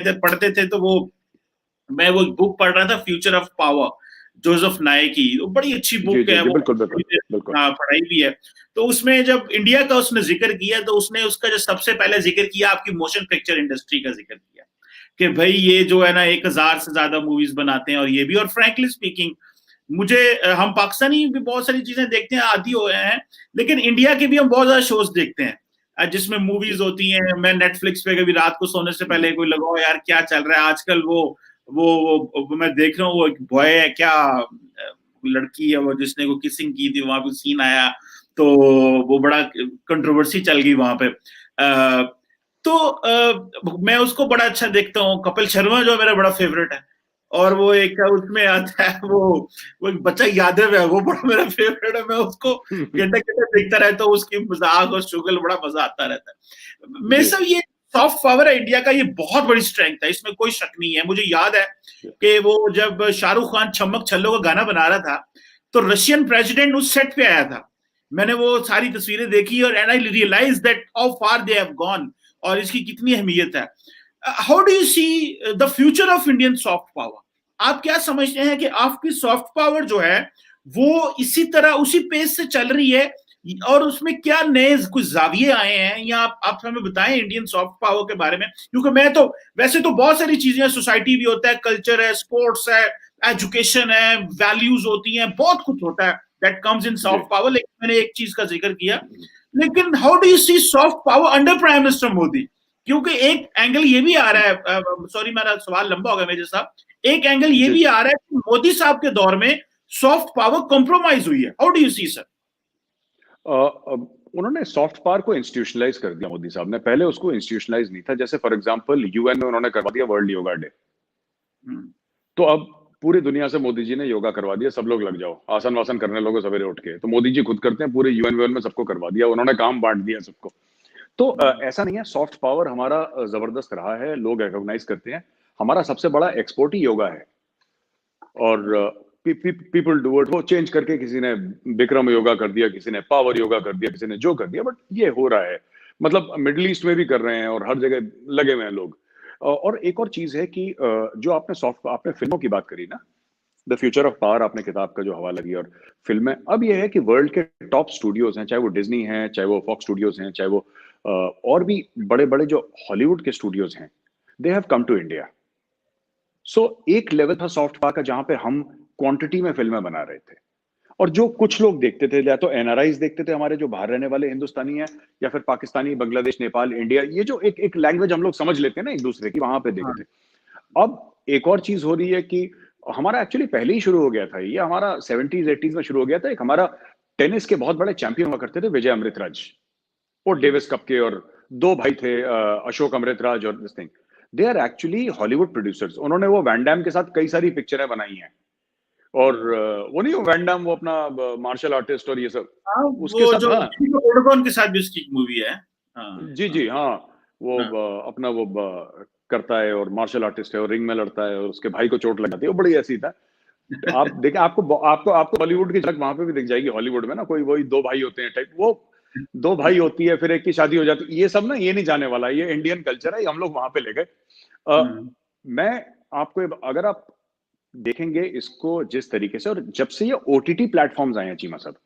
जब पढ़ते थे तो वो मैं वो बुक पढ़ रहा था, फ्यूचर ऑफ पावर, जोसेफ नाय की। वो बड़ी अच्छी जी बुक जी है जी, वो, बिल्कुल बिल्कुल बिल्कुल। हाँ पढ़ाई भी है। तो उसमें जब इंडिया का उसने जिक्र किया तो उसने उसका जो सबसे पहले जिक्र किया आपकी मोशन पिक्चर इंडस्ट्री का जिक्र किया कि भाई ये जो है ना 1000 से ज्यादा मूवीज बनाते हैं और ये भी। और फ्रैंकली स्पीकिंग मुझे हम पाकिस्तानी भी बहुत सारी चीजें देखते हैं, आदी हो गए हैं, लेकिन इंडिया के भी हम बहुत ज्यादा शोज देखते हैं जिसमें मूवीज होती हैं। मैं नेटफ्लिक्स पे कभी रात को सोने से पहले कोई लगाओ यार क्या चल रहा है आजकल, वो मैं देख रहा हूँ, वो एक बॉय है क्या, लड़की है वो जिसने को किसिंग की थी, वहां पे सीन आया तो वो बड़ा कंट्रोवर्सी चल गई वहां पे। मैं उसको बड़ा अच्छा देखता हूँ। कपिल शर्मा जो मेरा बड़ा फेवरेट है, और वो एक उसमें आता है वो एक बच्चा यादव है, वो बड़ा मेरा फेवरेट है। मैं उसको घंटे घंटे देखता रहता हूँ, उसकी मजाक और शुगल बड़ा मजा आता रहता है। मेरे जी सब ये सॉफ्ट पावर है इंडिया का, ये बहुत बड़ी स्ट्रेंथ है, इसमें कोई शक नहीं है। मुझे याद है कि वो जब शाहरुख खान छमक छल्लो का गाना बना रहा था तो रशियन प्रेसिडेंट उस सेट पे आया था। मैंने वो सारी तस्वीरें देखी और and I realise that how far they have gone और इसकी कितनी अहमियत है। How do you see the future of Indian soft power? आप क्या समझते हैं कि आपकी सॉफ्ट पावर जो है वो इसी तरह उसी पेस से चल रही है, और उसमें क्या नए कुछ जाविये आए हैं, या आप हमें बताएं इंडियन सॉफ्ट पावर के बारे में? क्योंकि मैं तो वैसे तो बहुत सारी चीजें हैं, सोसाइटी भी होता है, कल्चर है, स्पोर्ट्स है, एजुकेशन है, वैल्यूज होती हैं, बहुत कुछ होता है दैट कम्स इन जी। सॉफ्ट पावर, लेकिन मैंने एक चीज का जिक्र किया। लेकिन how do you see soft power under prime minister Modi? क्योंकि एक एंगल ये भी आ रहा है, सॉरी मेरा सवाल लंबा हो गया मेजर साहब, एक एंगल ये जी भी आ रहा है कि मोदी साहब के दौर में सॉफ्ट पावर कॉम्प्रोमाइज हुई है। How do you see sir? उन्होंने सॉफ्ट पावर को इंस्टीट्यूशनलाइज कर दिया मोदी साहब ने, पहले उसको इंस्टीट्यूशनलाइज नहीं था। जैसे फॉर एग्जांपल यूएन में उन्होंने करवा दिया वर्ल्ड योगा डे, तो अब पूरी दुनिया से मोदी जी ने योगा करवा दिया, सब लोग लग जाओ, आसन वासन करने लोगों सवेरे उठ के। तो मोदी जी खुद करते हैं, पूरे यूएन में सबको करवा दिया, उन्होंने काम बांट दिया सबको। तो ऐसा नहीं है, सॉफ्ट पावर हमारा जबरदस्त रहा है, लोग रिकॉग्नाइज करते हैं। हमारा सबसे बड़ा एक्सपोर्ट ही योगा है, और पीपल डू इट। वो चेंज करके किसी ने विक्रम योगा कर दिया, किसी ने पावर योगा कर दिया, किसी ने जो कर दिया, बट ये हो रहा है। मतलब मिडिल ईस्ट में भी कर रहे हैं और हर जगह लगे हुए हैं लोग। और एक और चीज है कि जो आपने फिल्मों की बात करी ना, द फ्यूचर ऑफ पावर, आपने किताब का जो हवाला दिया और फिल्म है, अब ये है कि वर्ल्ड के टॉप स्टूडियोज हैं, चाहे वो डिज्नी है, चाहे वो फॉक्स स्टूडियोज हैं, चाहे वो और भी बड़े बड़े जो हॉलीवुड के स्टूडियोज हैं, they have come to India. So एक लेवल था सॉफ्ट पावर का जहां पे हम क्वांटिटी में फिल्में बना रहे थे, और जो कुछ लोग देखते थे, या तो एनआरआईज देखते थे हमारे जो बाहर रहने वाले हिंदुस्तानी हैं, या फिर पाकिस्तानी, बांग्लादेश, नेपाल, इंडिया, ये जो एक एक लैंग्वेज हम लोग समझ लेते हैं ना एक दूसरे की, वहां पे देखते थे। अब एक और चीज हो रही है कि हमारा एक्चुअली पहले ही शुरू हो गया था, ये हमारा 70s 80s में शुरू हो गया था। एक हमारा टेनिस के बहुत बड़े चैंपियन हुआ करते थे, विजय अमृतराज, और डेविस कप के, और दो भाई थे, अशोक अमृतराज और this thing. They are actually Hollywood producers. उन्होंने वो वैन डैम के साथ कई सारी पिक्चरें बनाई हैं, और वो नहीं, वो वैन डैम, वो अपना मार्शल आर्टिस्ट और ये सब, हाँ, उसके वो साथ। जो हाँ प्रोटोकॉन के साथ भी उसकी मूवी है। हाँ जी हाँ जी हाँ, वो हाँ। अपना वो करता है और मार्शल आर्टिस्ट है और रिंग में लड़ता है, और उसके भाई को चोट लग जाती है, वो बड़ी ऐसी था। आप देखें, आपको आपको आपको बॉलीवुड की झलक वहां पे भी दिख जाएगी। हॉलीवुड में ना कोई वही दो भाई होते हैं टाइप, वो दो भाई होती है, फिर एक की शादी हो जाती है, ये सब ना ये नहीं जाने वाला, ये इंडियन कल्चर है, ये हम लोग वहां पे ले गए। हम्म, मैं आपको अगर आप देखेंगे इसको जिस तरीके से, और जब से ये ओटीटी प्लेटफॉर्म्स आए हैं चीमा साहब,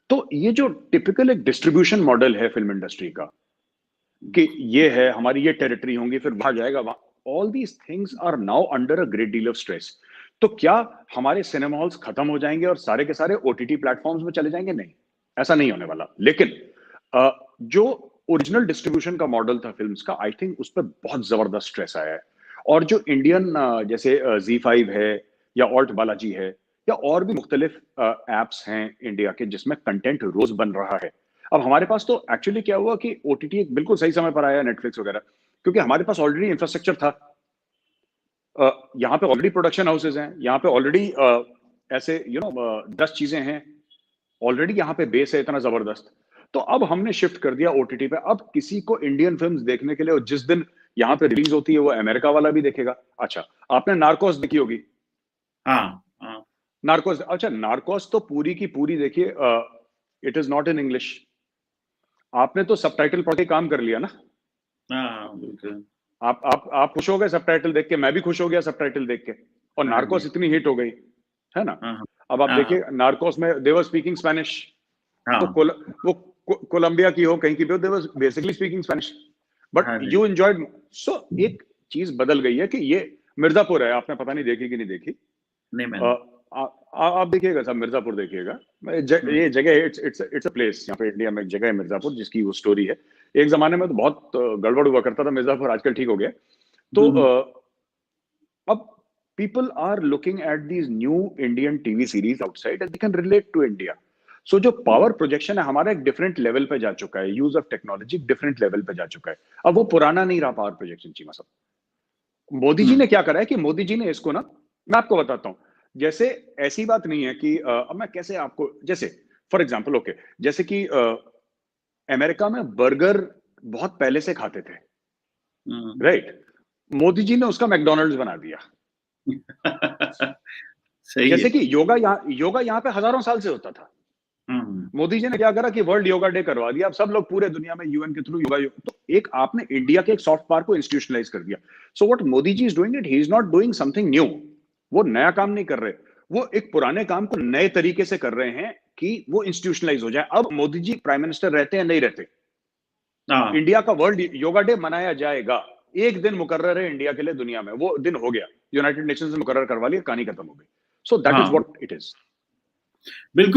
तो ये जो टिपिकल एक डिस्ट्रीब्यूशन मॉडल है फिल्म इंडस्ट्री का, कि ये है हमारी ये टेरिटरी होंगी, फिर वहां जाएगा, वहां all these things are now under a great deal of stress. तो क्या हमारे सिनेमा हॉल्स खत्म हो जाएंगे और सारे के सारे ओटीटी प्लेटफॉर्म्स में चले जाएंगे? नहीं, ऐसा नहीं होने वाला। लेकिन जो ओरिजिनल डिस्ट्रीब्यूशन का मॉडल था फिल्म्स का, आई थिंक उस पर बहुत जबरदस्त स्ट्रेस आया है। और जो इंडियन जैसे Z5 है, या ऑल्ट बालाजी है, या और भी मुख्तलिफ एप्स हैं इंडिया के जिसमें कंटेंट रोज बन रहा है। अब हमारे पास तो एक्चुअली क्या हुआ कि ओटीटी एक बिल्कुल सही समय पर आया, नेटफ्लिक्स वगैरह, क्योंकि हमारे पास ऑलरेडी इंफ्रास्ट्रक्चर था। यहाँ पे ऑलरेडी प्रोडक्शन हाउसेज हैं, यहाँ पे ऑलरेडी ऐसे 10 चीजें हैं, ऑलरेडी यहाँ पे बेस है इतना जबरदस्त। तो अब हमने शिफ्ट कर दिया ओटीटी पे। अब किसी को इंडियन फिल्म्स देखने के लिए, और जिस दिन यहाँ पे रिलीज होती है वो अमेरिका वाला भी देखेगा। अच्छा, आपने नार्कोस देखी होगी? हाँ हाँ नार्कोस, अच्छा, नार्कोस तो पूरी की पूरी देखिए, it is not in English. आपने तो सबटाइटल पढ़ के काम कर लिया ना? हाँ, बिल्कुल। आप खुश हो गए सबटाइटल देख के, मैं भी खुश हो गया सबटाइटल देख के, और नार्कोस इतनी हिट हो गई है ना। अब आप देखिए नार्कोस में दे वर स्पीकिंग स्पेनिश, तो वो कोलंबिया की हो कहीं की भी हो, they were basically speaking Spanish, but you enjoyed. So एक चीज बदल गई है कि ये मिर्जापुर है, आपने पता नहीं देखी कि नहीं देखी, नहीं मैंने। आप देखिएगा सब, मिर्जापुर देखिएगा, ये जगह इट्स अ प्लेस, यहाँ पे इंडिया में एक जगह है मिर्जापुर जिसकी वो स्टोरी है। एक जमाने में तो बहुत गड़बड़ हुआ करता था मिर्जापुर, आजकल ठीक हो गया। तो अब people are looking at these new Indian TV series outside and they can relate to India. So जो पावर प्रोजेक्शन है हमारा एक डिफरेंट लेवल पे जा चुका है, use of technology different level पे जा चुका है। अब वो पुराना नहीं रहा पावर प्रोजेक्शन चीमा साहब। मोदी जी ने क्या करा है कि मोदी जी ने इसको ना, मैं आपको बताता हूँ, जैसे ऐसी बात नहीं है कि अब मैं कैसे आपको, जैसे फॉर एग्जाम्पल ओके, जैसे कि अमेरिका में बर्गर बहुत पहले से खाते थे, राइट, मोदी जी ने उसका मैकडोनल्ड्स बना दिया। सही जैसे है। कि योगा यहाँ पे हजारों साल से होता था, मोदी जी ने क्या करा कि वर्ल्ड योगा डे करवा दिया, अब सब लोग पूरे दुनिया में यूएन के थ्रू योगा, तो एक आपने इंडिया के एक सॉफ्ट पावर को इंस्टीट्यूशनलाइज कर दिया। So what Modi ji is doing it, he is not doing something new, वो नया काम नहीं कर रहे, वो एक पुराने काम को नए तरीके से कर रहे हैं कि वो इंस्टीट्यूशनलाइज हो जाए। अब मोदी जी प्राइम मिनिस्टर रहते हैं नहीं रहते, इंडिया का वर्ल्ड योगा डे मनाया जाएगा, एक दिन मुकर्रर है इंडिया के लिए दुनिया में, वो दिन हो गया, यूनाइटेड नेशंस ने मुकर्रर करवा लिया, कहानी खत्म हो गई। So that is what it is. बिल्कुल।